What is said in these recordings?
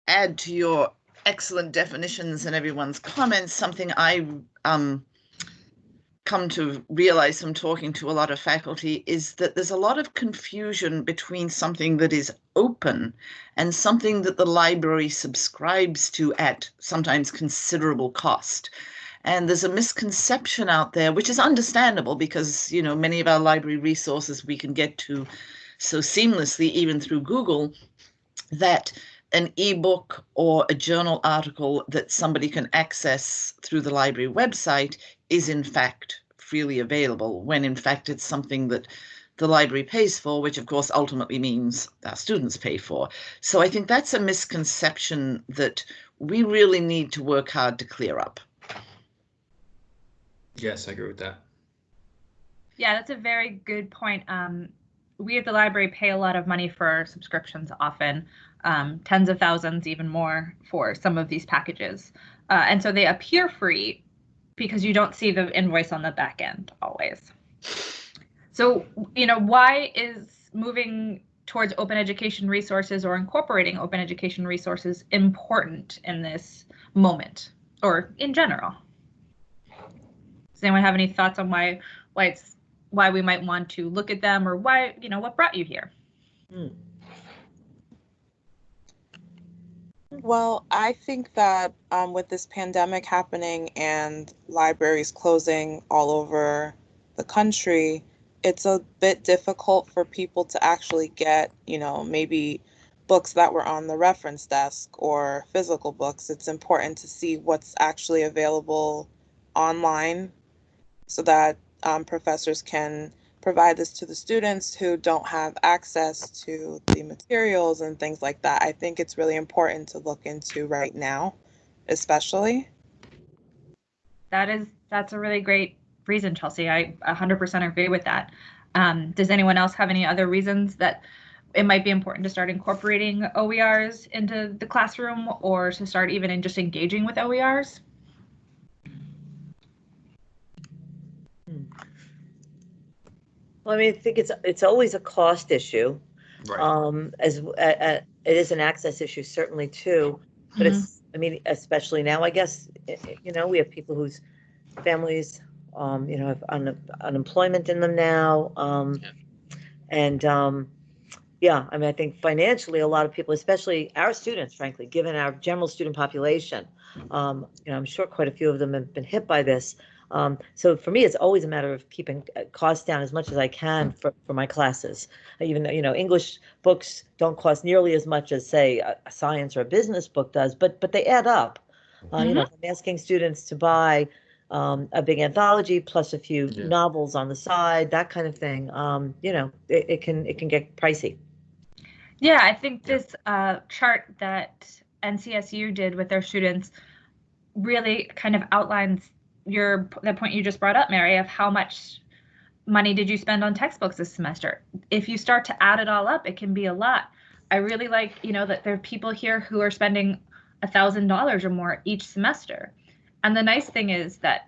add to your excellent definitions and everyone's comments, something I come to realize from talking to a lot of faculty is that there's a lot of confusion between something that is open and something that the library subscribes to at sometimes considerable cost. And there's a misconception out there, which is understandable because, you know, many of our library resources we can get to so seamlessly, even through Google, that an ebook or a journal article that somebody can access through the library website is in fact freely available, when in fact it's something that the library pays for, which of course ultimately means our students pay for. So I think that's a misconception that we really need to work hard to clear up. Yes, I agree with that. Yeah, that's a very good point. We at the library pay a lot of money for our subscriptions often, tens of thousands, even more for some of these packages. And so they appear free because you don't see the invoice on the back end always. So, you know, why is moving towards open education resources or incorporating open education resources important in this moment or in general? Does anyone have any thoughts on why we might want to look at them, or why, you know, what brought you here? Well, I think that with this pandemic happening and libraries closing all over the country, it's a bit difficult for people to actually get, you know, maybe books that were on the reference desk or physical books. It's important to see what's actually available online so that professors can provide this to the students who don't have access to the materials and things like that. I think it's really important to look into right now, especially. That's a really great reason, Chelsea. I 100% agree with that. Does anyone else have any other reasons that it might be important to start incorporating OERs into the classroom, or to start even in just engaging with OERs? Well, I mean, I think it's always a cost issue, Right. It is an access issue certainly too. But it's, I mean, especially now, I guess, you know, we have people whose families, you know, have unemployment in them now, and yeah, I mean, I think financially, a lot of people, especially our students, frankly, given our general student population, you know, I'm sure quite a few of them have been hit by this. So for me, it's always a matter of keeping costs down as much as I can for my classes. Even though, you know, English books don't cost nearly as much as, say, a science or a business book does, but they add up. You know, if I'm asking students to buy a big anthology plus a few novels on the side, that kind of thing, you know, it can get pricey. Yeah, I think this chart that NCSU did with their students really kind of outlines the point you just brought up, Mary, of how much money did you spend on textbooks this semester. If you start to add it all up, it can be a lot. I really like, you know, that there are people here who are spending $1,000 or more each semester. And the nice thing is that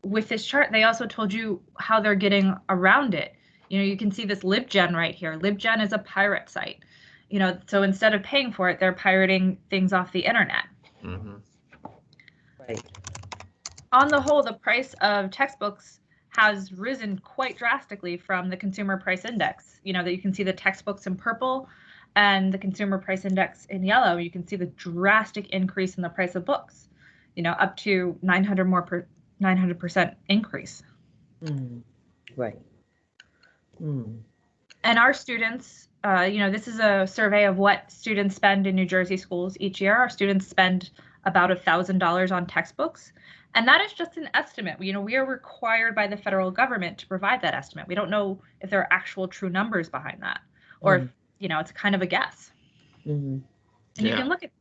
with this chart, they also told you how they're getting around it. You know, you can see this LibGen right here. LibGen is a pirate site. You know, so instead of paying for it, they're pirating things off the internet. Right. On the whole, the price of textbooks has risen quite drastically from the consumer price index. You know, that you can see the textbooks in purple and the consumer price index in yellow. You can see the drastic increase in the price of books, you know, up to 900% increase. Right. And our students, you know, this is a survey of what students spend in New Jersey schools each year. Our students spend about $1,000 on textbooks. And that is just an estimate. You know, we are required by the federal government to provide that estimate. We don't know if there are actual true numbers behind that, or if, you know, it's kind of a guess. And you can look at,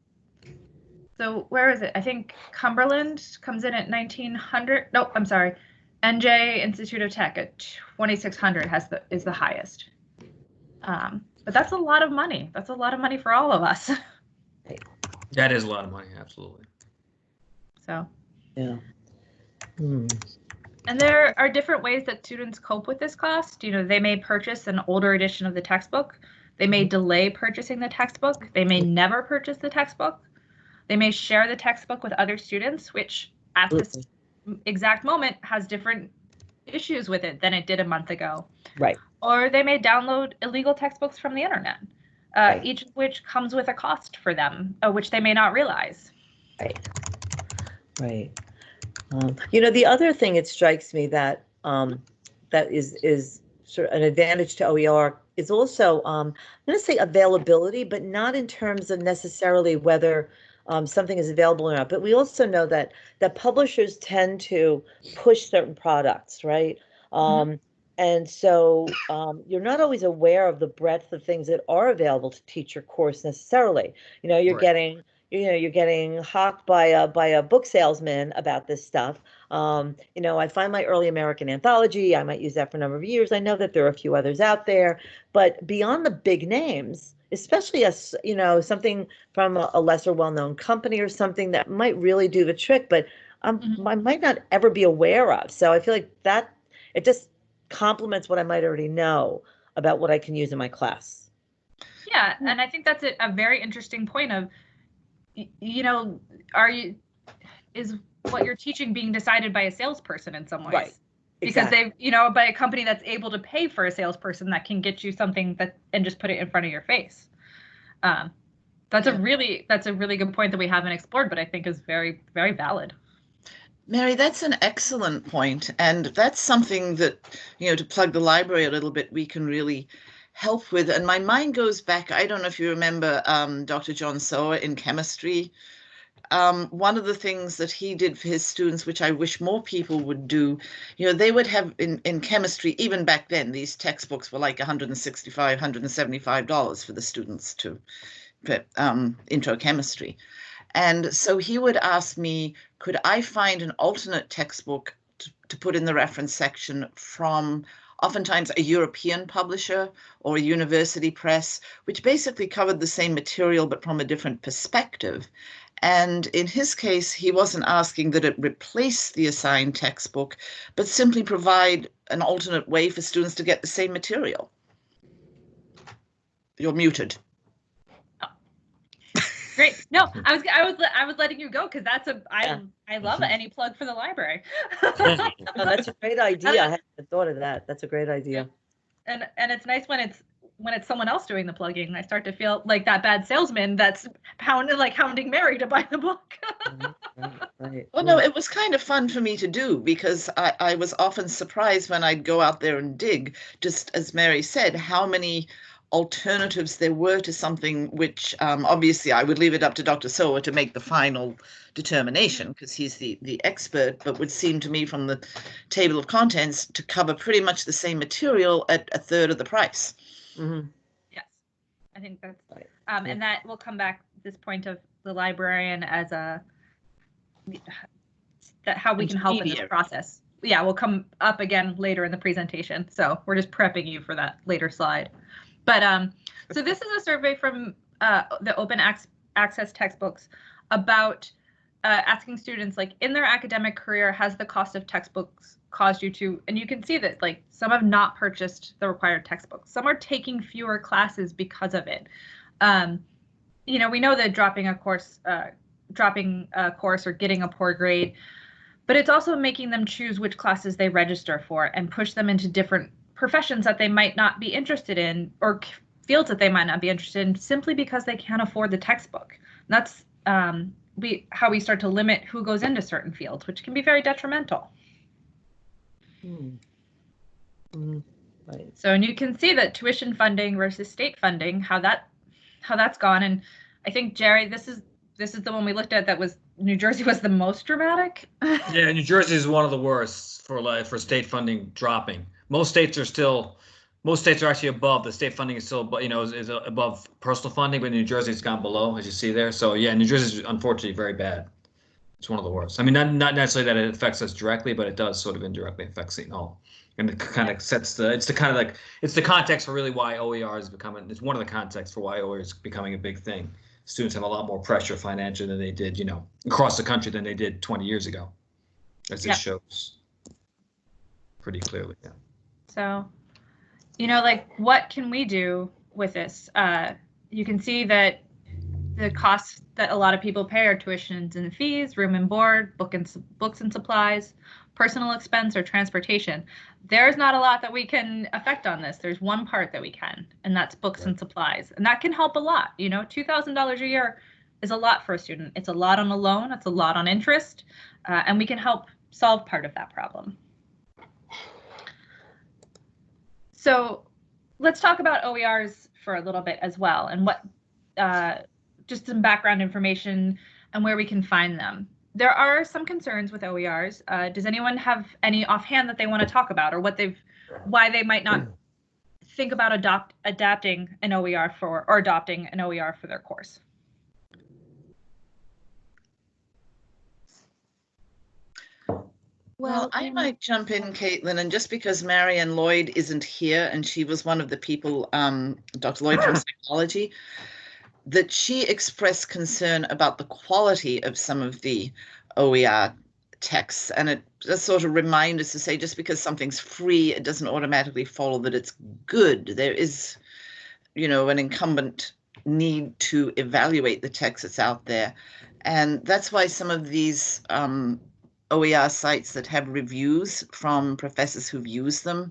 so where is it? I think Cumberland comes in at 1,900. Nope, I'm sorry. NJ Institute of Tech at 2,600 is the highest. But that's a lot of money. That's a lot of money for all of us. That is a lot of money, absolutely. So. Yeah. And there are different ways that students cope with this cost. You know, they may purchase an older edition of the textbook. They may delay purchasing the textbook. They may never purchase the textbook. They may share the textbook with other students, which at this exact moment has different issues with it than it did a month ago. Right. Or they may download illegal textbooks from the internet, Right. each of which comes with a cost for them, which they may not realize. Right. Right. You know, the other thing it strikes me that that is sort of an advantage to OER is also, I'm going to say availability, but not in terms of necessarily whether something is available or not. But we also know that publishers tend to push certain products, right? And so you're not always aware of the breadth of things that are available to teach your course necessarily. You know, you're Right. you're getting hawked by a book salesman about this stuff. You know, I find my early American anthology. I might use that for a number of years. I know that there are a few others out there, but beyond the big names, especially you know, something from a lesser well-known company or something that might really do the trick, but I might not ever be aware of. So I feel like that it just complements what I might already know about what I can use in my class. Yeah, and I think that's a very interesting point of, you know, is what you're teaching being decided by a salesperson in some ways? Right. Because they've, you know, by a company that's able to pay for a salesperson that can get you something that and just put it in front of your face. That's a really good point that we haven't explored, but I think is very, very valid. Mary, that's an excellent point, and that's something that, you know, to plug the library a little bit, we can really help with. And my mind goes back, I don't know if you remember Dr. John Sower in chemistry. One of the things that he did for his students, which I wish more people would do, you know, they would have in chemistry, even back then, these textbooks were like $165, $175 for the students to intro chemistry. And so he would ask me, could I find an alternate textbook to put in the reference section from oftentimes a European publisher or a university press, which basically covered the same material but from a different perspective. And in his case, he wasn't asking that it replace the assigned textbook, but simply provide an alternate way for students to get the same material. You're muted. Great. No, I was letting you go because I love any plug for the library. No, that's a great idea. I hadn't thought of that. That's a great idea. And it's nice when it's someone else doing the plugging. I start to feel like that bad salesman that's hounding Mary to buy the book. Right. Well, no, it was kind of fun for me to do because I was often surprised when I'd go out there and dig, just as Mary said, how many alternatives there were to something which obviously I would leave it up to Dr. Sower to make the final determination because he's the expert, but would seem to me from the table of contents to cover pretty much the same material at a third of the price. Mm-hmm. Yes, I think that's right. And that will come back this point of the librarian as how we can help in this process. Yeah, we'll come up again later in the presentation. So we're just prepping you for that later slide. But so this is a survey from the open access textbooks about asking students, like, in their academic career, has the cost of textbooks caused you to, and you can see that, like, some have not purchased the required textbooks. Some are taking fewer classes because of it. You know, we know that dropping a course or getting a poor grade, but it's also making them choose which classes they register for and push them into different professions that they might not be interested in or fields that they might not be interested in simply because they can't afford the textbook. And that's how we start to limit who goes into certain fields, which can be very detrimental. Right. So, and you can see that tuition funding versus state funding, how that's gone. And I think, Jerry, this is the one we looked at that was New Jersey was the most dramatic. Yeah, New Jersey is one of the worst for state funding dropping. Most states are actually above. The state funding is still, you know, is above personal funding, but New Jersey's gone below, as you see there. So yeah, New Jersey is unfortunately very bad. It's one of the worst. I mean, not necessarily that it affects us directly, but it does sort of indirectly affect Seton Hall. And it kind of it's the context for really why OER is becoming. It's one of the contexts for why OER is becoming a big thing. Students have a lot more pressure financially than they did, you know, across the country than they did 20 years ago, as this shows pretty clearly. Yeah. So, you know, like, what can we do with this? You can see that the costs that a lot of people pay are tuitions and fees, room and board, books and supplies, personal expense, or transportation. There's not a lot that we can affect on this. There's one part that we can, and that's books and supplies. And that can help a lot. You know, $2,000 a year is a lot for a student. It's a lot on a loan. It's a lot on interest. And we can help solve part of that problem. So let's talk about OERs for a little bit as well, and what just some background information and where we can find them. There are some concerns with OERs. Does anyone have any offhand that they want to talk about, or why they might not think about adapting an OER or adopting an OER for their course? Well, I might jump in, Caitlin, and just because Marianne Lloyd isn't here, and she was one of the people, Dr. Lloyd from psychology, that she expressed concern about the quality of some of the OER texts. And it just sort of reminds us to say, just because something's free, it doesn't automatically follow that it's good. There is, you know, an incumbent need to evaluate the text that's out there. And that's why some of these OER sites that have reviews from professors who've used them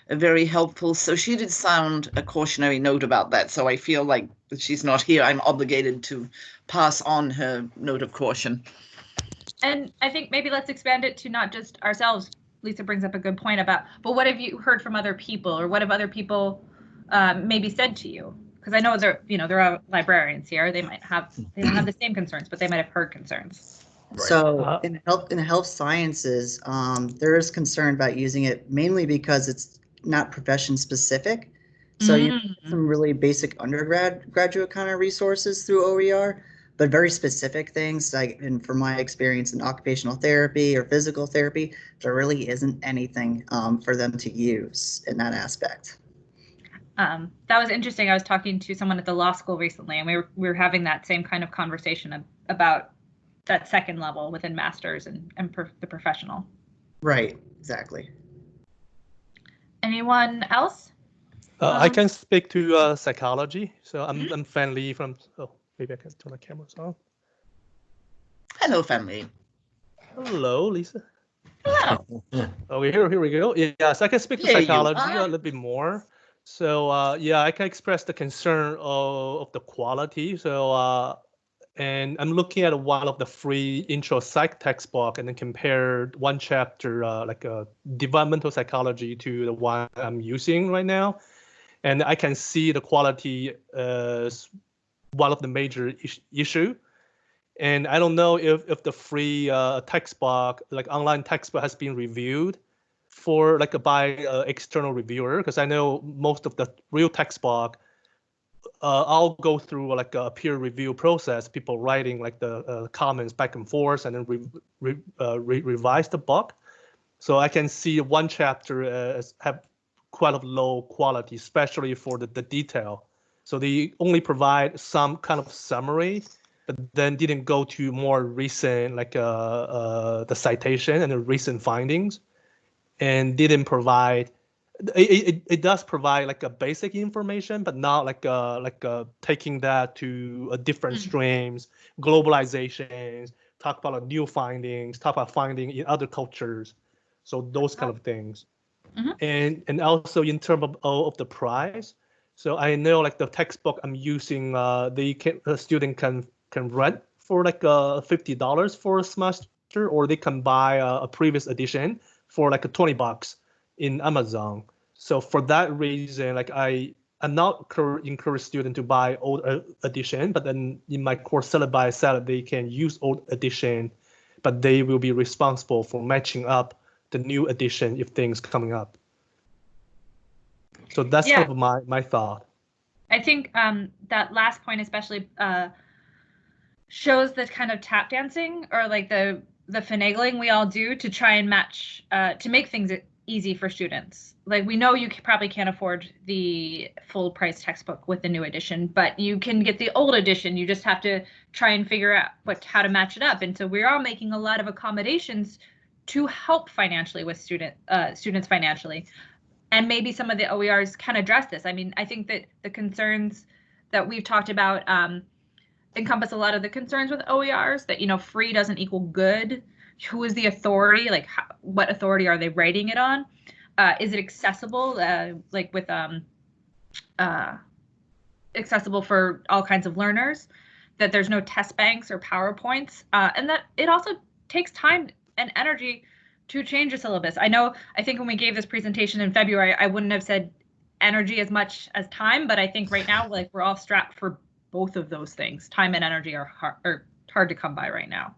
are very helpful. So she did sound a cautionary note about that. So I feel like that she's not here, I'm obligated to pass on her note of caution. And I think maybe let's expand it to not just ourselves. Lisa brings up a good point about, but what have you heard from other people, or what have other people maybe said to you? Because I know there are librarians here. They don't have the same concerns, but they might have heard concerns. Right. So in health sciences, there is concern about using it mainly because it's not profession specific. So you have some really basic graduate kind of resources through OER, but very specific things like, and from my experience in occupational therapy or physical therapy, there really isn't anything for them to use in that aspect. That was interesting. I was talking to someone at the law school recently, and we were having that same kind of conversation about that second level within masters and the professional. Right, exactly. Anyone else? I can speak to psychology. So I'm Fan Lee from, maybe I can turn the cameras on. Hello, Fan Lee. Hello, Lisa. Hello. Okay, here we go. Yes, I can speak to psychology a little bit more. So yeah, I can express the concern of the quality. So and I'm looking at one of the free intro psych textbook and then compared one chapter like developmental psychology to the one I'm using right now. And I can see the quality as one of the major issue. And I don't know if the free textbook, like online textbook, has been reviewed for like by external reviewer, because I know most of the real textbook I'll go through like a peer review process, people writing like the comments back and forth, and then revise the book. So I can see one chapter have quite a low quality, especially for the detail. So they only provide some kind of summary, but then didn't go to more recent, like the citation and the recent findings, and didn't provide. It does provide like a basic information, but not like taking that to a different streams, globalizations, talk about new findings, talk about finding in other cultures, so those kind of things. And also in terms of the price, so I know like the textbook I'm using, the student can rent for like $50 for a semester, or they can buy a previous edition for like $20 in Amazon. So for that reason, like I'm not encourage students to buy old edition, but then in my course syllabi said they can use old edition, but they will be responsible for matching up the new edition if things coming up. So that's kind of my thought. I think that last point especially shows the kind of tap dancing, or like the finagling we all do to try and match, to make things easy for students. Like, we know you probably can't afford the full price textbook with the new edition, but you can get the old edition. You just have to try and figure out how to match it up. And so we're all making a lot of accommodations to help financially with students financially. And maybe some of the OERs can address this. I mean, I think that the concerns that we've talked about, encompass a lot of the concerns with OERs, that, you know, free doesn't equal good. Who is the authority? Like, what authority are they writing it on? Is it accessible, like with accessible for all kinds of learners? That there's no test banks or PowerPoints, and that it also takes time and energy to change a syllabus. I think when we gave this presentation in February, I wouldn't have said energy as much as time, but I think right now, like, we're all strapped for both of those things. Time and energy are hard to come by right now.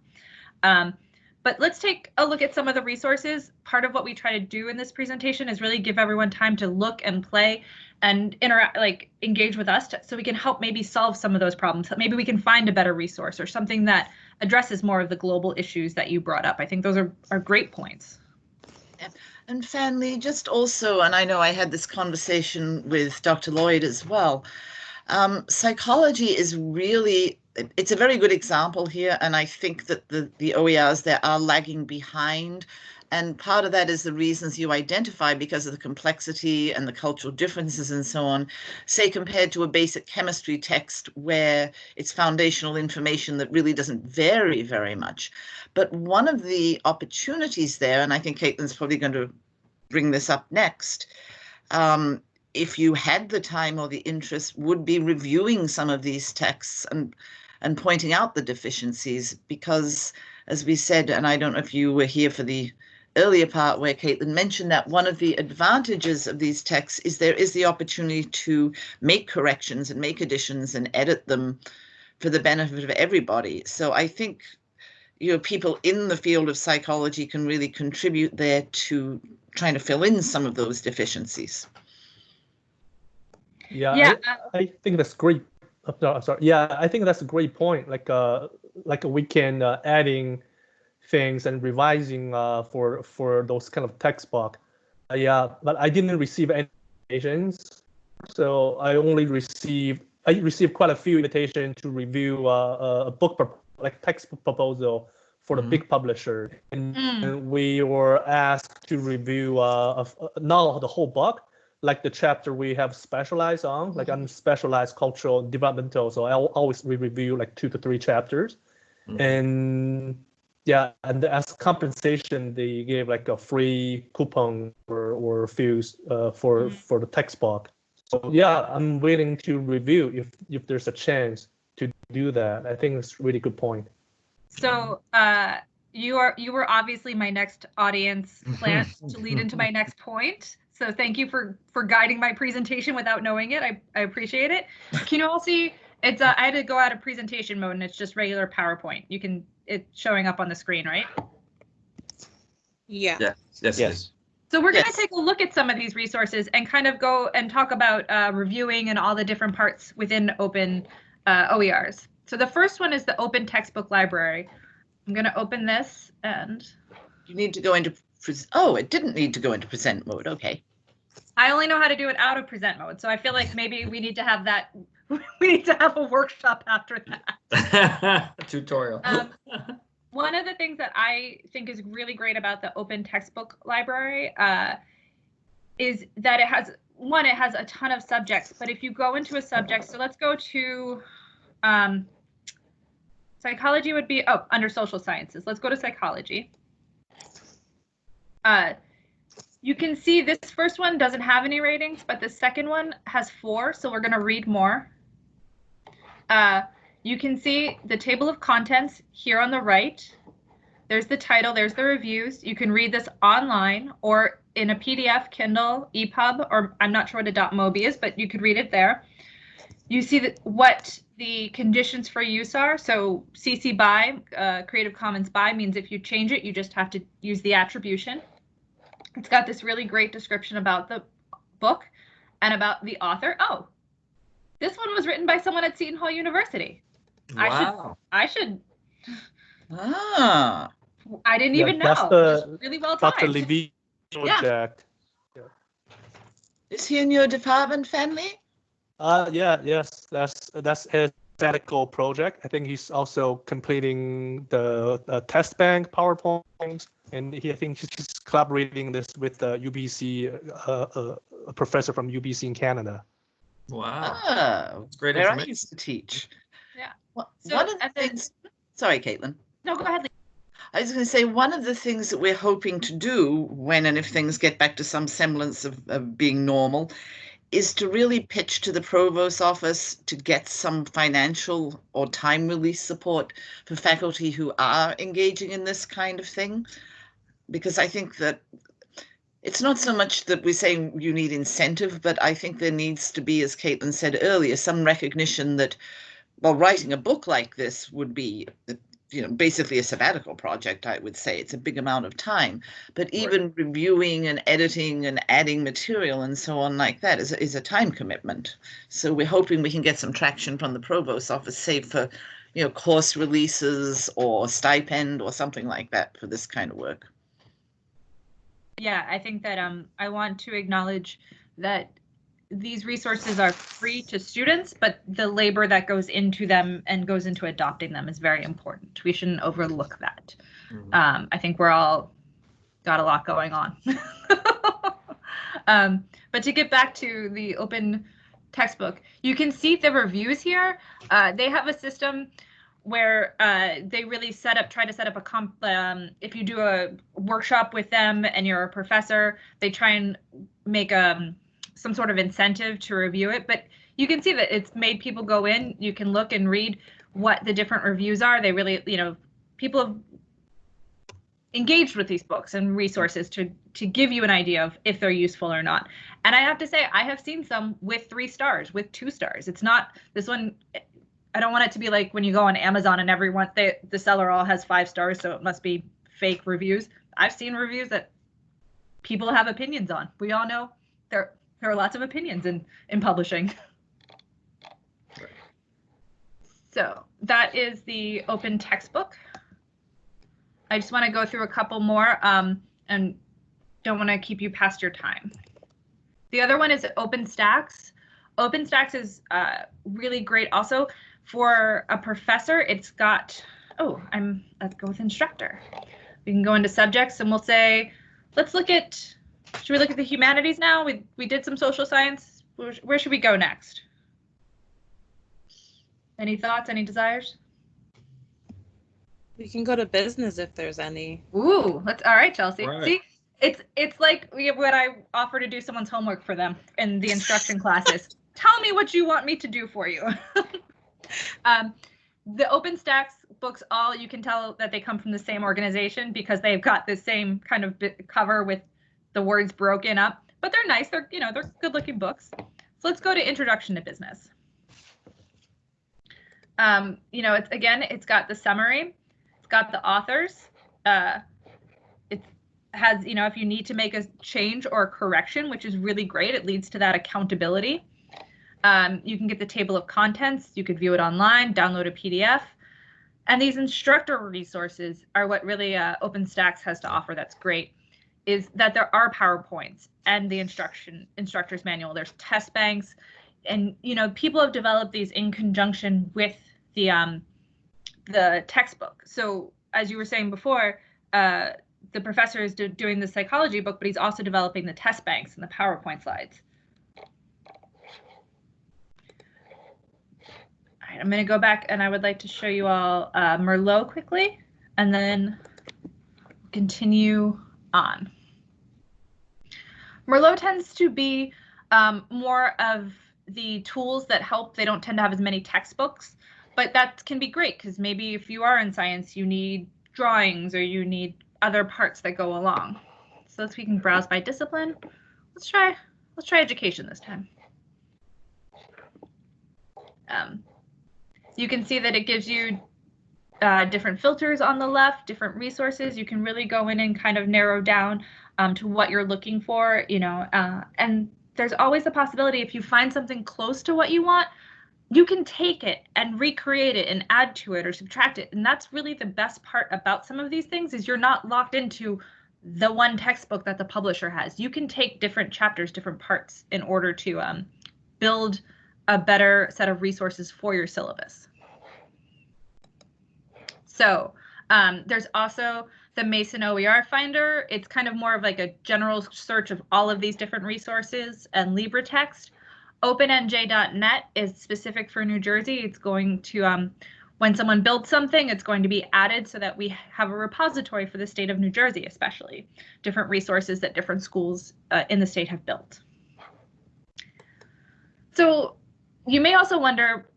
But let's take a look at some of the resources. Part of what we try to do in this presentation is really give everyone time to look and play and interact, like engage with us, so we can help maybe solve some of those problems. Maybe we can find a better resource or something that addresses more of the global issues that you brought up. I think those are great points. And Fanley, just also, and I know I had this conversation with Dr. Lloyd as well, psychology is really, it's a very good example here, and I think that the OERs there are lagging behind, and part of that is the reasons you identify because of the complexity and the cultural differences and so on, say compared to a basic chemistry text where it's foundational information that really doesn't vary very much. But one of the opportunities there, and I think Caitlin's probably going to bring this up next, if you had the time or the interest, would be reviewing some of these texts and pointing out the deficiencies, because as we said, and I don't know if you were here for the earlier part where Caitlin mentioned that one of the advantages of these texts is there is the opportunity to make corrections and make additions and edit them for the benefit of everybody. So I think, you know, people in the field of psychology can really contribute there to trying to fill in some of those deficiencies. Yeah, I think that's great. I'm sorry. Yeah, I think that's a great point. Like we can adding things and revising for those kind of textbook. Yeah, but I didn't receive any invitations, so I received quite a few invitations to review a book textbook proposal for the big publisher, and we were asked to review not the whole book, like the chapter we have specialized on, like I'm specialized cultural developmental, so I'll always review like 2 to 3 chapters. And yeah, and as compensation, they gave like a free coupon or fees for the textbook. So yeah, I'm willing to review if there's a chance to do that. I think it's a really good point. So you were obviously my next audience plan to lead into my next point. So thank you for guiding my presentation without knowing it. I appreciate it. Can you all see? It's I had to go out of presentation mode, and it's just regular PowerPoint. It's showing up on the screen, right? Yeah. Yes. So we're going to take a look at some of these resources and kind of go and talk about reviewing and all the different parts within open OERs. So the first one is the Open Textbook Library. I'm going to open this, and you need to go into oh, it didn't need to go into present mode. Okay. I only know how to do it out of present mode, so I feel like maybe we need to have that. We need to have a workshop after that. Tutorial. One of the things that I think is really great about the Open Textbook Library is that it has a ton of subjects, but if you go into a subject, so let's go to psychology would be, under social sciences. Let's go to psychology. You can see this first one doesn't have any ratings, but the second one has 4, so we're going to read more. You can see the table of contents here on the right. There's the title, there's the reviews. You can read this online or in a PDF, Kindle, EPUB, or I'm not sure what a .mobi is, but you could read it there. You see what the conditions for use are. So CC BY, Creative Commons BY, means if you change it, you just have to use the attribution. It's got this really great description about the book and about the author. Oh, this one was written by someone at Seton Hall University. Wow. I should. Ah. I didn't even know. That's the really well timed. Dr. Levy project. Yeah. Is he in your department, Fanley? Yes, that's his medical project. I think he's also completing the test bank PowerPoint, and I think he's collaborating this with UBC, a professor from UBC in Canada. Wow, Oh, that's great where I information. used to teach. Yeah. Well, So, one of the things, sorry, Caitlin. No, go ahead. I was going to say, one of the things that we're hoping to do when and if things get back to some semblance of being normal is to really pitch to the provost's office to get some financial or time release support for faculty who are engaging in this kind of thing. Because I think that it's not so much that we're saying you need incentive, but I think there needs to be, as Caitlin said earlier, some recognition that, well, writing a book like this would be, basically a sabbatical project, I would say. It's a big amount of time, but even reviewing and editing and adding material and so on like that is a time commitment. So we're hoping we can get some traction from the provost's office, say for, course releases or stipend or something like that for this kind of work. Yeah, I think that I want to acknowledge that these resources are free to students, but the labor that goes into them and goes into adopting them is very important. We shouldn't overlook that. Mm-hmm. I think we're all got a lot going on. But to get back to the open textbook, you can see the reviews here. They have a system where they really try to set up a if you do a workshop with them and you're a professor, they try and make some sort of incentive to review it. But you can see that it's made people go in, you can look and read what the different reviews are. They really, people have engaged with these books and resources to give you an idea of if they're useful or not. And I have to say, I have seen some with 3 stars, with 2 stars. It's not this one. I don't want it to be like when you go on Amazon and everyone, the seller all has 5 stars, so it must be fake reviews. I've seen reviews that people have opinions on. We all know there are lots of opinions in publishing. So that is the open textbook. I just want to go through a couple more and don't want to keep you past your time. The other one is OpenStax. OpenStax is really great also. For a professor, it's got, let's go with instructor. We can go into subjects and we'll say, should we look at the humanities now? We did some social science. Where should we go next? Any thoughts, any desires? We can go to business if there's any. Ooh, all right, Chelsea. Right. See, it's like when I offer to do someone's homework for them in the instruction classes. Tell me what you want me to do for you. The OpenStax books, you can tell that they come from the same organization because they've got the same kind of cover with the words broken up, but they're nice. They're good looking books. So let's go to Introduction to Business. It's got the summary, it's got the authors. It has, if you need to make a change or a correction, which is really great, it leads to that accountability. You can get the table of contents. You could view it online, download a PDF. And these instructor resources are what really OpenStax has to offer that's great, is that there are PowerPoints and the instructor's manual. There's test banks. And, people have developed these in conjunction with the textbook. So as you were saying before, the professor is doing the psychology book, but he's also developing the test banks and the PowerPoint slides. I'm going to go back and I would like to show you all Merlot quickly and then continue on. Merlot tends to be more of the tools that help. They don't tend to have as many textbooks, but that can be great because maybe if you are in science, you need drawings or you need other parts that go along. So we can browse by discipline. Let's try education this time. You can see that it gives you different filters on the left, different resources. You can really go in and kind of narrow down to what you're looking for, and there's always the possibility if you find something close to what you want, you can take it and recreate it and add to it or subtract it. And that's really the best part about some of these things is you're not locked into the one textbook that the publisher has. You can take different chapters, different parts in order to build a better set of resources for your syllabus. So there's also the Mason OER Finder. It's kind of more of like a general search of all of these different resources and LibreText. OpenNJ.net is specific for New Jersey. It's going to when someone builds something, it's going to be added so that we have a repository for the state of New Jersey, especially different resources that different schools in the state have built. So you may also wonder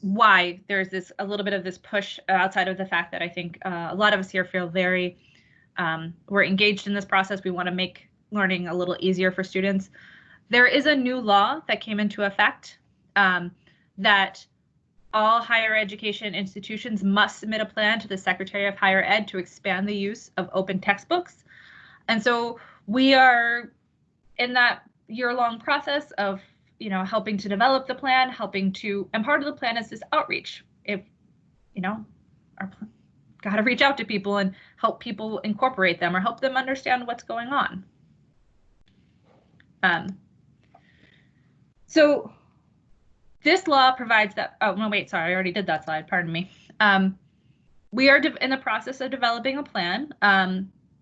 why there's a little bit of this push outside of the fact that I think a lot of us here feel very, we're engaged in this process. We want to make learning a little easier for students. There is a new law that came into effect that all higher education institutions must submit a plan to the Secretary of Higher Ed to expand the use of open textbooks. And so we are in that year-long process of, helping to develop the plan, and part of the plan is this outreach. If, got to reach out to people and help people incorporate them or help them understand what's going on. So this law provides that, oh, no, wait, sorry, I already did that slide, pardon me. We are in the process of developing a plan,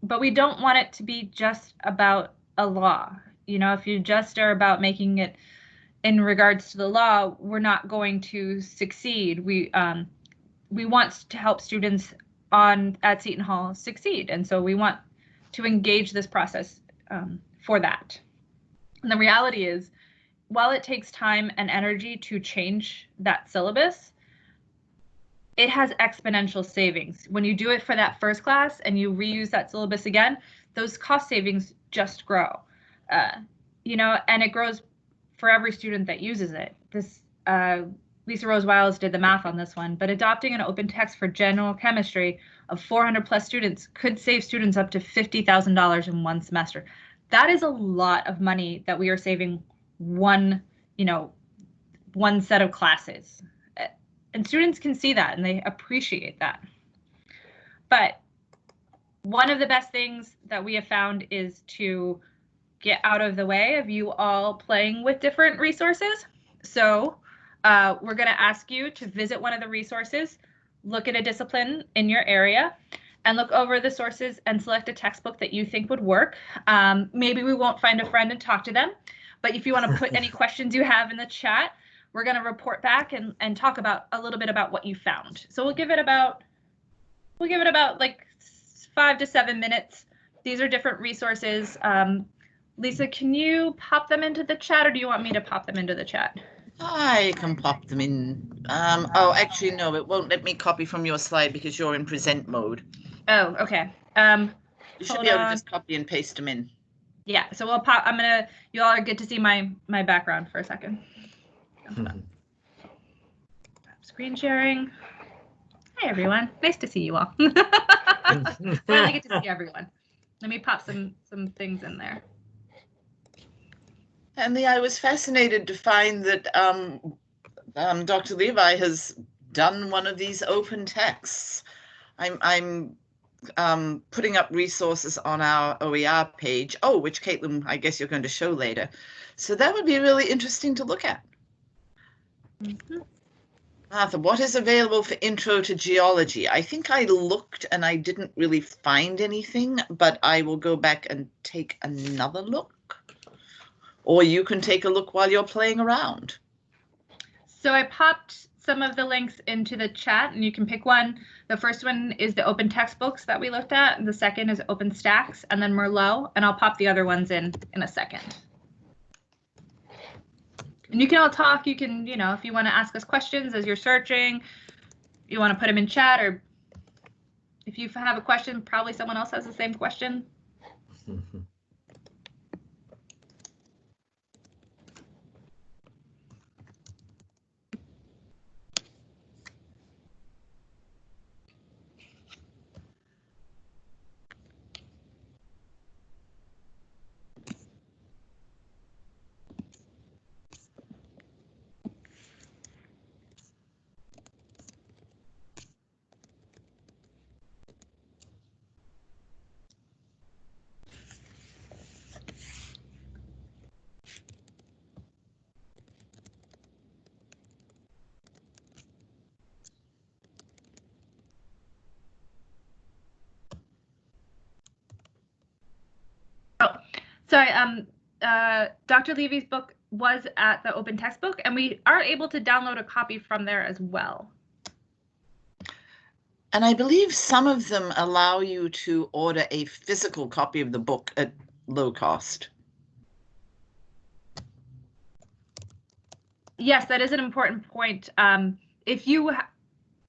but we don't want it to be just about a law. If you just are about making it in regards to the law, we're not going to succeed. We want to help students at Seton Hall succeed. And so we want to engage this process for that. And the reality is, while it takes time and energy to change that syllabus, it has exponential savings. When you do it for that first class and you reuse that syllabus again, those cost savings just grow, and it grows for every student that uses it. This Lisa Rose Wiles did the math on this one, but adopting an open text for general chemistry of 400 plus students could save students up to $50,000 in one semester. That is a lot of money that we are saving one set of classes. And students can see that and they appreciate that. But one of the best things that we have found is to get out of the way of you all playing with different resources. So we're going to ask you to visit one of the resources, look at a discipline in your area, and look over the sources and select a textbook that you think would work. Maybe we won't find a friend and talk to them, but if you want to put any questions you have in the chat, we're going to report back and talk about a little bit about what you found. So we'll give it about like 5 to 7 minutes. These are different resources. Lisa, can you pop them into the chat, or do you want me to pop them into the chat? I can pop them in. Oh, actually, no, it won't let me copy from your slide because you're in present mode. Oh, okay. You should be able to just copy and paste them in. Yeah, so we'll pop. You all are good to see my background for a second. Screen sharing. Hi, everyone. Nice to see you all. Finally get to see everyone. Let me pop some things in there. And I was fascinated to find that Dr. Levi has done one of these open texts. I'm putting up resources on our OER page, which Caitlin, I guess you're going to show later. So that would be really interesting to look at. Mm-hmm. Martha, what is available for Intro to Geology? I think I looked and I didn't really find anything, but I will go back and take another look. Or you can take a look while you're playing around. So I popped some of the links into the chat and you can pick one. The first one is the open textbooks that we looked at. The second is OpenStax and then Merlot, and I'll pop the other ones in a second. And you can all talk. You can, if you want to ask us questions as you're searching, you want to put them in chat, or if you have a question, probably someone else has the same question. Sorry, Dr. Levy's book was at the open textbook, and we are able to download a copy from there as well. And I believe some of them allow you to order a physical copy of the book at low cost. Yes, that is an important point. If you,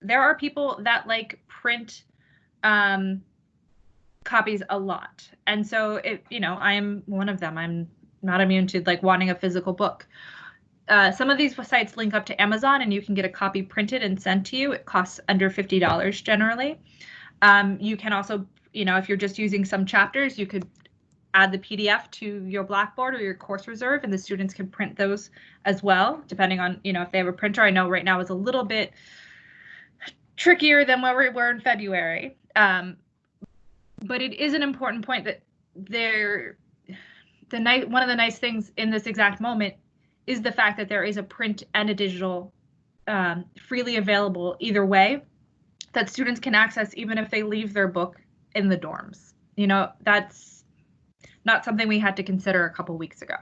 there are people that like print copies a lot. And so it, you know, I am one of them. I'm not immune to like wanting a physical book. Some of these sites link up to Amazon and you can get a copy printed and sent to you. It costs under $50 generally. You can also, you know, if you're just using some chapters, you could add the PDF to your Blackboard or your course reserve, and the students can print those as well, depending on, you know, if they have a printer. I know right now is a little bit trickier than where we were in February. But it is an important point that one of the nice things in this exact moment is the fact that there is a print and a digital freely available either way that students can access even if they leave their book in the dorms. You know, that's not something we had to consider a couple weeks ago.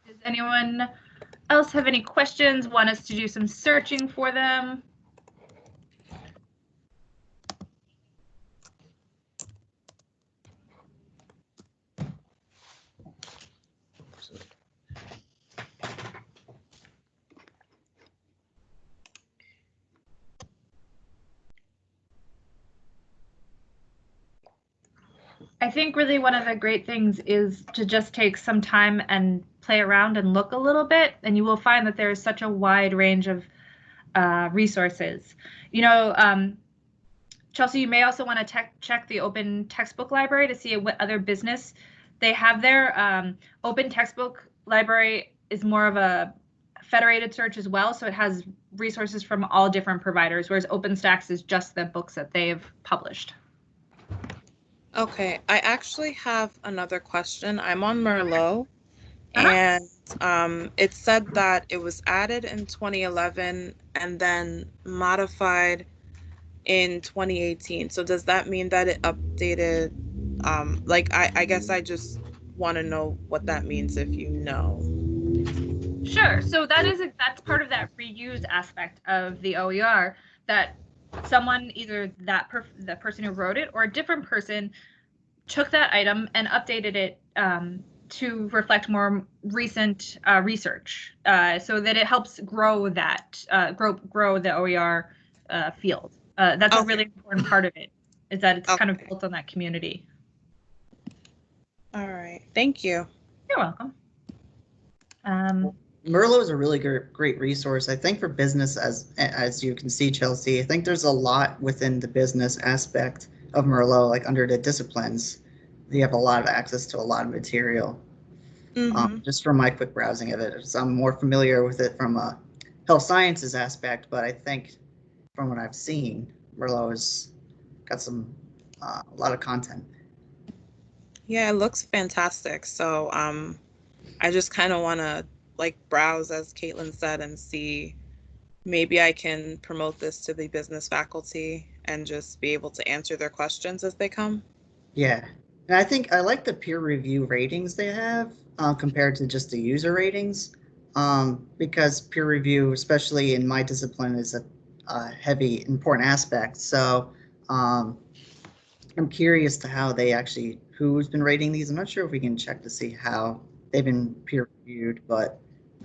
Does anyone else have any questions? Want us to do some searching for them? I think really one of the great things is to just take some time and play around and look a little bit, and you will find that there is such a wide range of resources. You know, Chelsea, you may also want to check the Open Textbook Library to see what other business they have there. Open Textbook Library is more of a federated search as well, so it has resources from all different providers, whereas OpenStax is just the books that they've published. Okay, I actually have another question. I'm on Merlot, and it said that it was added in 2011 and then modified in 2018. So does that mean that it updated? Like, I guess I just want to know what that means if you know. Sure. So that's part of that reuse aspect of the OER, that someone, either the person who wrote it or a different person, took that item and updated it to reflect more recent research, so that it helps grow that grow the OER field. That's a really important part of it, is that it's kind of built on that community. All right. Thank you. You're welcome. Merlot is a really great resource, I think, for business, as you can see, Chelsea. I think there's a lot within the business aspect of Merlot, like under the disciplines. You have a lot of access to a lot of material. Just from my quick browsing of it. So I'm more familiar with it from a health sciences aspect, but I think from what I've seen, Merlot has got a lot of content. Yeah, it looks fantastic. So I just kind of want to like browse, as Caitlin said, and see maybe I can promote this to the business faculty and just be able to answer their questions as they come. Yeah, and I think I like the peer review ratings they have compared to just the user ratings, because peer review, especially in my discipline, is a heavy, important aspect. So I'm curious to how they actually, who's been rating these. I'm not sure if we can check to see how they've been peer reviewed, but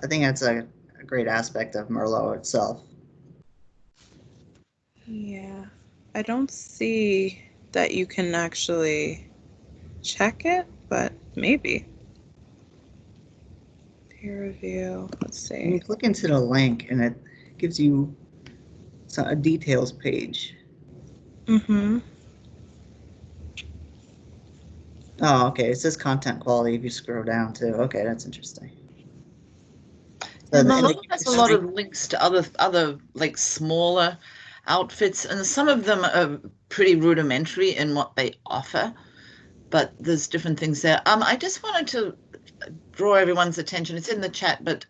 I think that's a great aspect of Merlot itself. Yeah, I don't see that you can actually check it, but maybe. Peer review, let's see. You click into the link and it gives you a details page. Oh, okay. It says content quality if you scroll down too. Okay, that's interesting. So Merlot has a lot of links to other like smaller outfits, and some of them are pretty rudimentary in what they offer, but there's different things there. I just wanted to draw everyone's attention. It's in the chat, but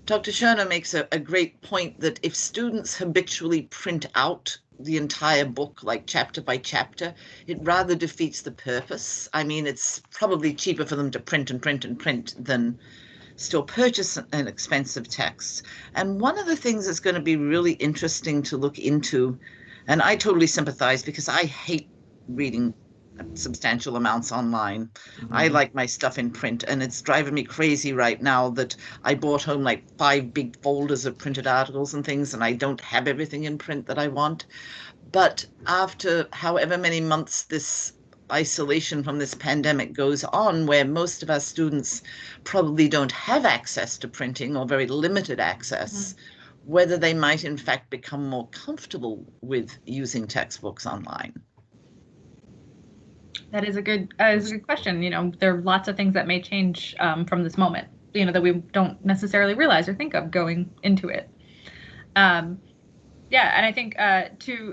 Dr. Scherner makes a great point that if students habitually print out the entire book, like chapter by chapter, it rather defeats the purpose. I mean, it's probably cheaper for them to print and print and print than still purchase an expensive text. And one of the things that's going to be really interesting to look into, and I totally sympathize because I hate reading substantial amounts online. I like my stuff in print, and it's driving me crazy right now that I brought home like 5 big folders of printed articles and things, and I don't have everything in print that I want. But after however many months this isolation from this pandemic goes on, where most of our students probably don't have access to printing or very limited access, whether they might in fact become more comfortable with using textbooks online. That is a good question. You know, there are lots of things that may change from this moment, you know, that we don't necessarily realize or think of going into it. Yeah, and I think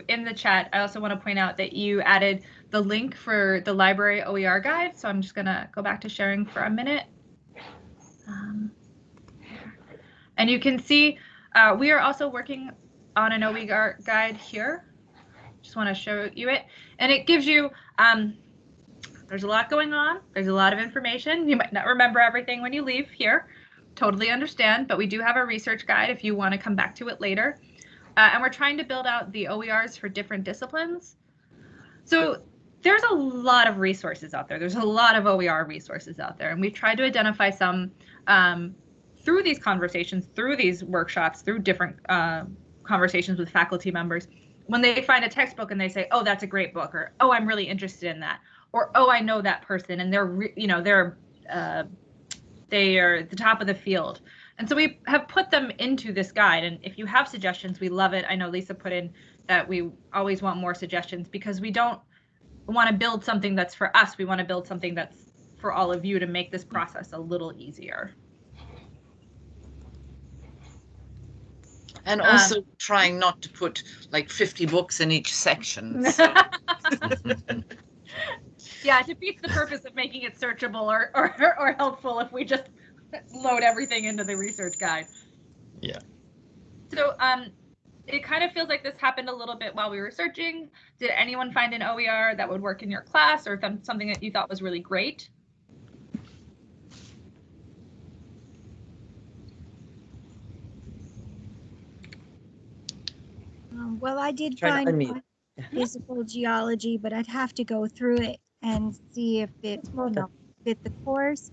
in the chat, I also want to point out that you added the link for the library OER guide. So I'm just going to go back to sharing for a minute. And you can see we are also working on an OER guide here. Just want to show you it. And it gives you, there's a lot going on. There's a lot of information. You might not remember everything when you leave here. Totally understand. But we do have a research guide if you want to come back to it later. And we're trying to build out the OERs for different disciplines. So there's a lot of resources out there. There's a lot of OER resources out there. And we've tried to identify some through these conversations, through these workshops, through different conversations with faculty members. When they find a textbook and they say, oh, that's a great book, or, oh, I'm really interested in that, or, oh, I know that person, and they are at the top of the field. And so we have put them into this guide. And if you have suggestions, we love it. I know Lisa put in that we always want more suggestions because we don't want to build something that's for us. We want to build something that's for all of you to make this process a little easier. And also trying not to put like 50 books in each section. So. Yeah, it defeats the purpose of making it searchable or helpful if we just load everything into the research guide. Yeah. So it kind of feels like this happened a little bit while we were searching. Did anyone find an OER that would work in your class or something that you thought was really great? Well, I did find physical geology, but I'd have to go through it and see if it fit the course.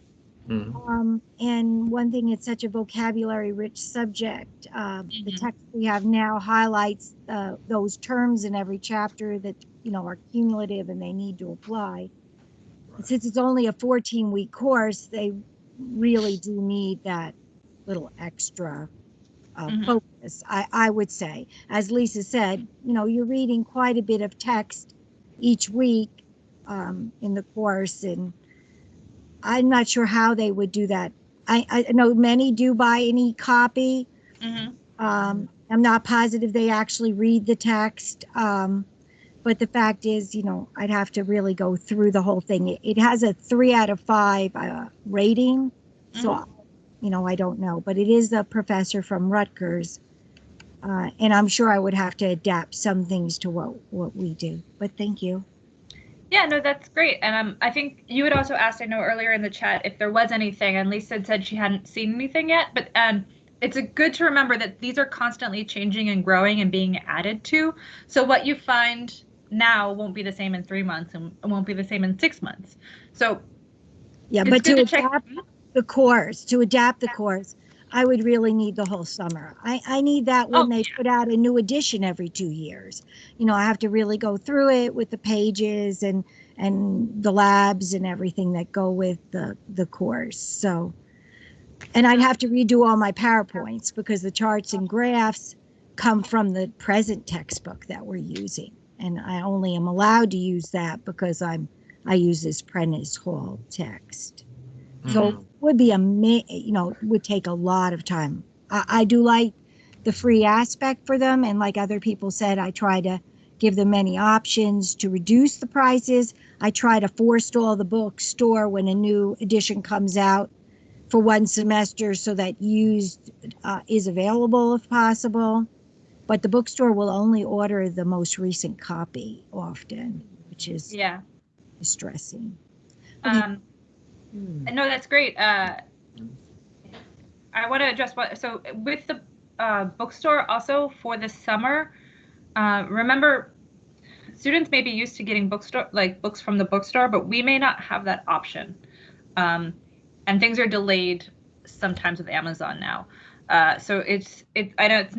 And one thing, it's such a vocabulary-rich subject. The text we have now highlights those terms in every chapter that are cumulative and they need to apply. And since it's only a 14-week course, they really do need that little extra focus. I would say, as Lisa said, you're reading quite a bit of text each week in the course, and I'm not sure how they would do that. I know many do buy an e-copy. I'm not positive they actually read the text, but the fact is, I'd have to really go through the whole thing. It has a 3 out of 5 rating, so I don't know, but it is a professor from Rutgers, and I'm sure I would have to adapt some things to what we do. But thank you. Yeah, no, that's great. And I think you had also asked, I know earlier in the chat, if there was anything, and Lisa had said she hadn't seen anything yet, but it's good to remember that these are constantly changing and growing and being added to. So what you find now won't be the same in 3 months and won't be the same in 6 months. So yeah, but to adapt the course, I would really need the whole summer. I need that when they put out a new edition every 2 years. I have to really go through it with the pages and the labs and everything that go with the course. So, and I'd have to redo all my PowerPoints because the charts and graphs come from the present textbook that we're using. And I only am allowed to use that because I use this Prentice Hall text. So it would be would take a lot of time. I do like the free aspect for them. And like other people said, I try to give them many options to reduce the prices. I try to forestall the bookstore when a new edition comes out for 1 semester so that used is available if possible. but the bookstore will only order the most recent copy often, which is distressing. No, that's great. I want to address so with the bookstore also for the summer, remember, students may be used to getting books from the bookstore, but we may not have that option. And things are delayed sometimes with Amazon now. So I know it's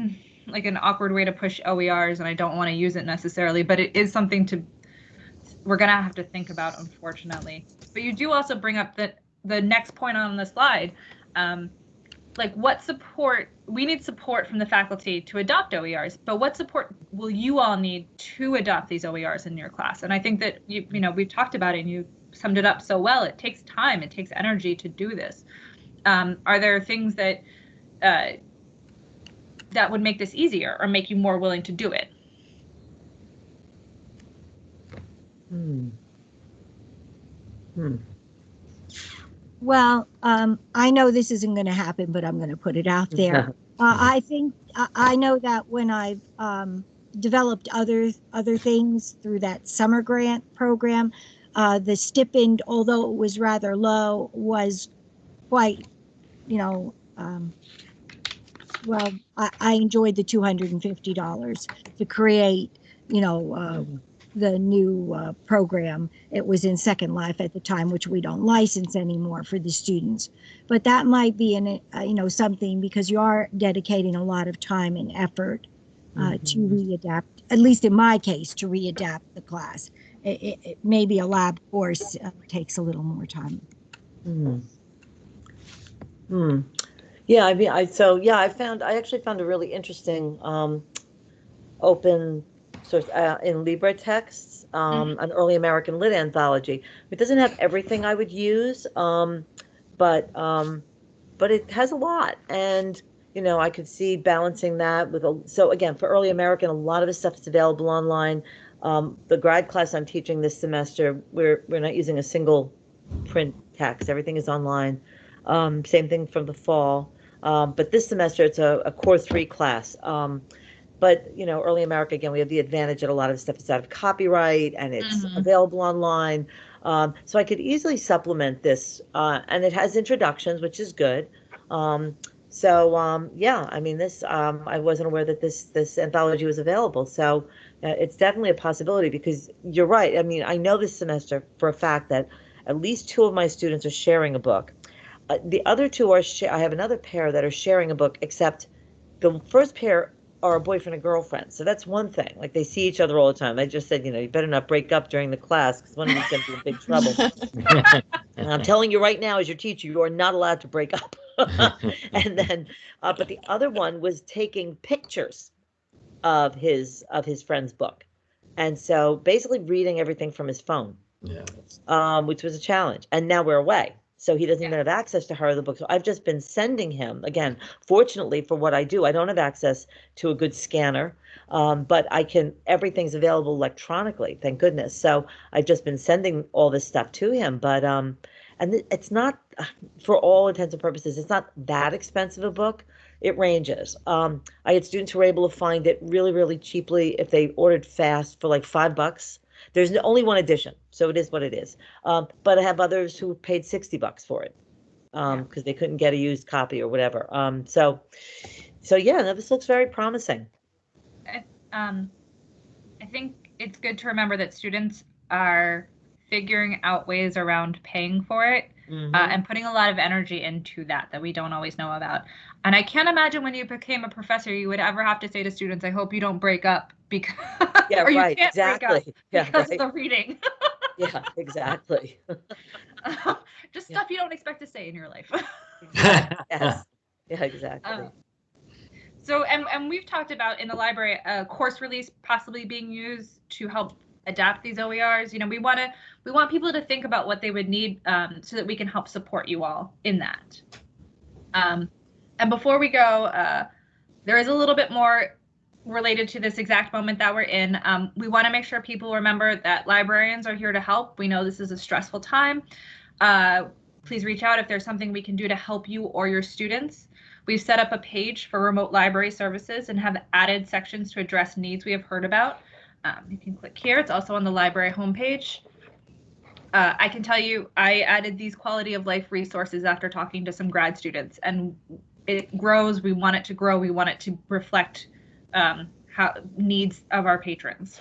like an awkward way to push OERs, and I don't want to use it necessarily, but it is something we're going to have to think about, unfortunately. But you do also bring up the next point on the slide, like what support, we need support from the faculty to adopt OERs, but what support will you all need to adopt these OERs in your class? And I think that, we've talked about it and you summed it up so well. It takes time, it takes energy to do this. Are there things that that would make this easier or make you more willing to do it? Well, I know this isn't going to happen, but I'm going to put it out there. I think I know that when I've developed other things through that summer grant program, the stipend, although it was rather low, was quite, well, I enjoyed the $250 to create, the new program. It was in Second Life at the time, which we don't license anymore for the students. But that might be something, because you are dedicating a lot of time and effort to readapt, at least in my case, to readapt the class. It maybe a lab course takes a little more time. Yeah, I mean, I actually found a really interesting open source in LibreTexts, an early American lit anthology. It doesn't have everything I would use, but it has a lot, and I could see balancing that with so again, for early American, a lot of the stuff is available online. The grad class I'm teaching this semester, we're not using a single print text. Everything is online. Same thing from the fall. But this semester it's a core 3 class. But early America, again, we have the advantage that a lot of stuff is out of copyright and it's available online. So I could easily supplement this, and it has introductions, which is good. Yeah, I mean, this I wasn't aware that this anthology was available. So it's definitely a possibility, because you're right. I mean, I know this semester for a fact that at least 2 of my students are sharing a book. The other 2 are I have another pair that are sharing a book, except the first pair are a boyfriend and girlfriend. So that's one thing. Like, they see each other all the time. I just said, you better not break up during the class, because one of you's going to be in big trouble. And I'm telling you right now, as your teacher, you are not allowed to break up. And then, but the other one was taking pictures of his friend's book, and so basically reading everything from his phone. Which was a challenge. And now we're away, so he doesn't even have access to her the book. So I've just been sending him, again, fortunately for what I do, I don't have access to a good scanner, but everything's available electronically, thank goodness. So I've just been sending all this stuff to him, but and it's not, for all intents and purposes, it's not that expensive a book. It ranges. I had students who were able to find it really, really cheaply if they ordered fast for like $5. There's only one edition, so it is what it is. But I have others who paid $60 for it because they couldn't get a used copy or whatever. So yeah, no, this looks very promising. I think it's good to remember that students are figuring out ways around paying for it, and putting a lot of energy into that we don't always know about. And I can't imagine when you became a professor, you would ever have to say to students, I hope you don't break up because or you right, can't exactly. break up because of the reading. Yeah, exactly. Just stuff you don't expect to say in your life. Exactly. Yes. Yeah, exactly. So, and we've talked about in the library a course release possibly being used to help adapt these OERs. We want people to think about what they would need so that we can help support you all in that. And before we go, there is a little bit more related to this exact moment that we're in. We want to make sure people remember that librarians are here to help. We know this is a stressful time. Please reach out if there's something we can do to help you or your students. We've set up a page for remote library services and have added sections to address needs we have heard about. You can click here. It's also on the library homepage. I can tell you, I added these quality of life resources after talking to some grad students, and it grows. We want it to grow. We want it to reflect how needs of our patrons.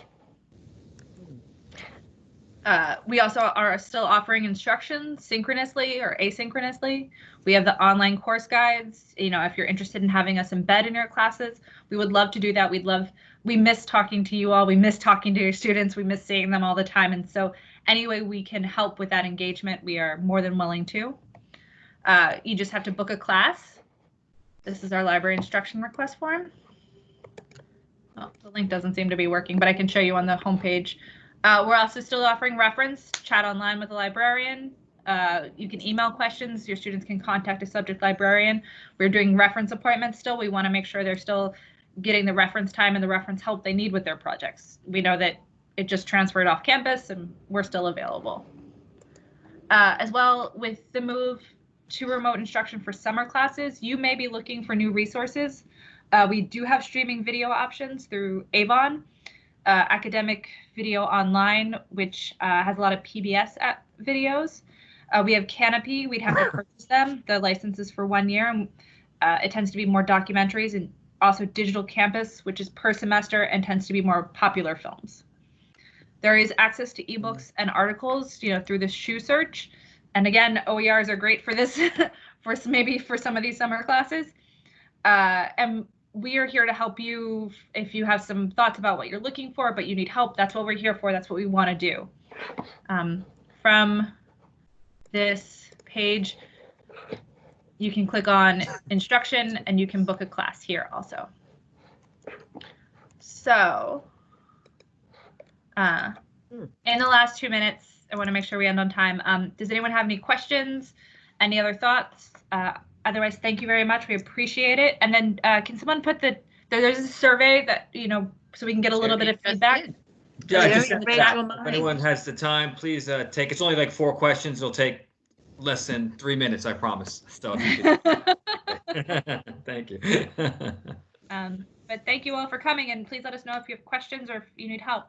We also are still offering instruction synchronously or asynchronously. We have the online course guides. You know, if you're interested in having us embed in your classes, we would love to do that. We miss talking to you all. We miss talking to your students. We miss seeing them all the time. And so any way we can help with that engagement, we are more than willing to. You just have to book a class. This is our library instruction request form. Oh, the link doesn't seem to be working, but I can show you on the homepage. We're also still offering reference, chat online with a librarian. You can email questions. Your students can contact a subject librarian. We're doing reference appointments still. We want to make sure they're still getting the reference time and the reference help they need with their projects. We know that it just transferred off campus and we're still available. As well, with the move to remote instruction for summer classes, you may be looking for new resources. We do have streaming video options through Avon. Academic Video Online, which has a lot of PBS videos. We have Canopy. We'd have to purchase them. The license is for 1 year. And, it tends to be more documentaries, and also Digital Campus, which is per semester and tends to be more popular films. There is access to ebooks and articles, you know, through the shoe search. And again, OERs are great for this, maybe for some of these summer classes. And we are here to help you if you have some thoughts about what you're looking for, but you need help. That's what we're here for. That's what we want to do. From this page, you can click on instruction and you can book a class here also. So in the last 2 minutes, I want to make sure we end on time. Does anyone have any questions? Any other thoughts? Otherwise, thank you very much. We appreciate it. And then can someone put there's a survey that, you know, so we can get a little bit of feedback? Yeah, if anyone has the time, please take, it's only like 4 questions. It'll take less than 3 minutes, I promise. So thank you. But thank you all for coming, and please let us know if you have questions or if you need help.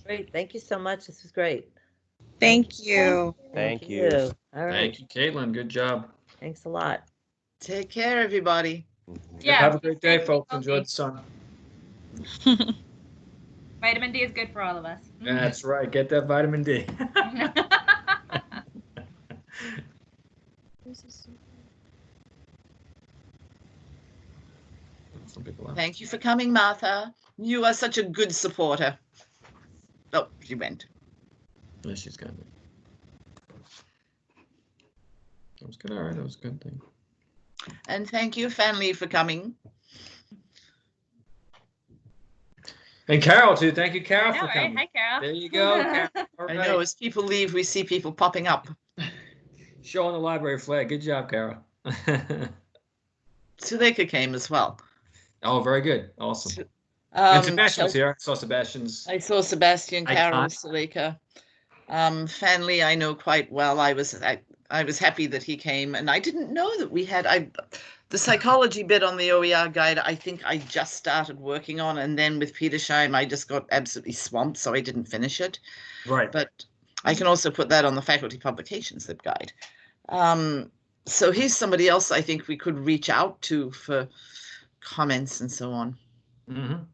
Great. Thank you so much. This was great. Thank you. Thank you. All right. Thank you, Caitlin. Good job. Thanks a lot. Take care, everybody. Yeah. Have a great day, folks. Enjoy the sun. Vitamin D is good for all of us. That's right. Get that vitamin D. Thank you for coming, Martha. You are such a good supporter. Oh, she went. Yeah, she's got it. That was good. All right, that was a good thing. And thank you, family, for coming. And Carol, too. Thank you, Carol, for coming. Hi, Carol. There you go, Carol. All I right. know, as people leave, we see people popping up. Showing the library flag. Good job, Carol. Suleika came as well. Oh, very good. Awesome. And Sebastian's here. I saw Sebastian's. I saw Sebastian, Carol, Icon. Suleika. Fanley, I know quite well. I was happy that he came, and I didn't know that we had the psychology bit on the OER guide. I think I just started working on, and then with Petersheim, I just got absolutely swamped, so I didn't finish it. Right. But I can also put that on the faculty publications lib guide. So here's somebody else I think we could reach out to for comments and so on. Mm-hmm.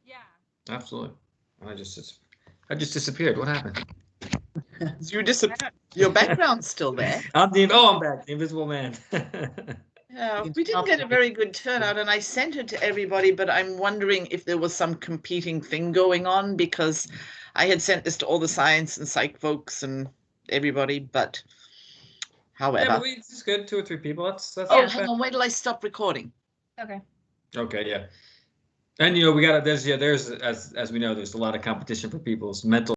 Yeah. Absolutely. I just disappeared. What happened? Your background's still there. I'm back. The Invisible Man. Yeah, we didn't get a very good turnout, and I sent it to everybody, but I'm wondering if there was some competing thing going on, because I had sent this to all the science and psych folks and everybody, but however. Yeah, but it's good. 2 or 3 people. That's Oh, hang on. Wait till I stop recording. Okay. Okay, yeah. And we got there's as we know, there's a lot of competition for people's mental